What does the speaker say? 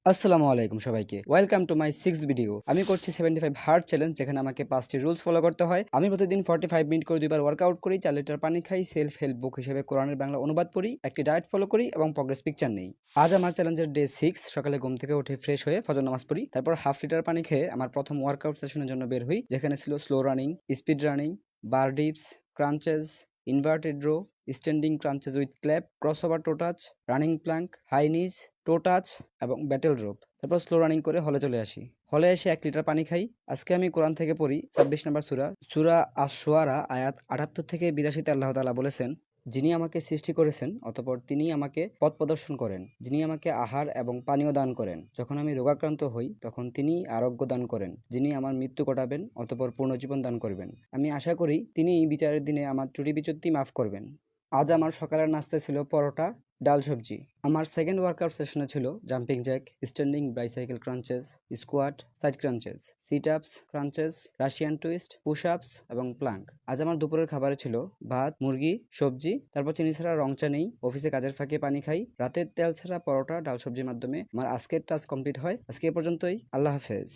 আসসালামু আলাইকুম সবাইকে। Welcome to my 6th video. আমি করছি 75 হার্ড চ্যালেঞ্জ, যেখানে আমাকে 5টি রুলস ফলো করতে হয়। আমি প্রতিদিন 45 মিনিট করে 2বার ওয়ার্কআউট করি, 4 লিটার পানি খাই, সেলফ হেল্প বুক হিসেবে কোরআনের বাংলা অনুবাদ পড়ি, একটি ডায়েট ফলো করি এবং প্রোগ্রেস পিকচার নেই। আজ আমার চ্যালেঞ্জের ডে 6। সকালে ঘুম থেকে উঠে ফ্রেশ হয়ে ফজর নামাজ পড়ি, তারপর হাফ লিটার পানি খেয়ে আমার প্রথম ওয়ার্কআউট সেশনের জন্য বের হই, যেখানে ছিল slow running, speed running, bar dips, crunches, inverted row, standing crunches with clap, crossover toe touch, running plank, high knees, toe touch এবং ব্যাটেল রোপ। তারপর স্লো রানিং করে হলে চলে আসি। হলে এসে 1 লিটার পানি খাই। আজকে আমি কোরআন থেকে পড়ি 26 নম্বর সূরা, সূরা আশ-শুআরা আয়াত 78 থেকে 82তে আল্লাহ তাআলা বলেছেন, যিনি আমাকে সৃষ্টি করেছেন, অতঃপর তিনিই আমাকে পথ প্রদর্শন করেন। যিনি আমাকে আহার এবং পানীয় দান করেন। যখন আমি রোগাক্রান্ত হই, তখন তিনিই আরোগ্য দান করেন। যিনি আমার মৃত্যু ঘটাবেন, অতঃপর পূর্ণ জীবন দান করবেন। আমি আশা করি তিনিই বিচারের দিনে আমার ত্রুটি বিচ্যুতি মাফ করবেন। আজ আমার সকালের নাস্তায় ছিল পরোটা, ডাল সবজি। আমার সেকেন্ড ওয়ার্কআউট সেশনে ছিল jumping jack, standing bicycle crunches, squat, side crunches, sit ups, crunches, Russian twist, push ups এবং প্লাঙ্ক। আজ আমার দুপুরের খাবারে ছিল ভাত, মুরগি, সবজি, তারপর চিনি ছাড়া রং চা নেই। অফিসে কাজের ফাঁকে পানি খাই। রাতের তেল ছাড়া পরোটা, ডাল সবজির মাধ্যমে আমার আজকের টাস্ক কমপ্লিট হয়। আজকে এ পর্যন্তই। আল্লাহ হাফেজ।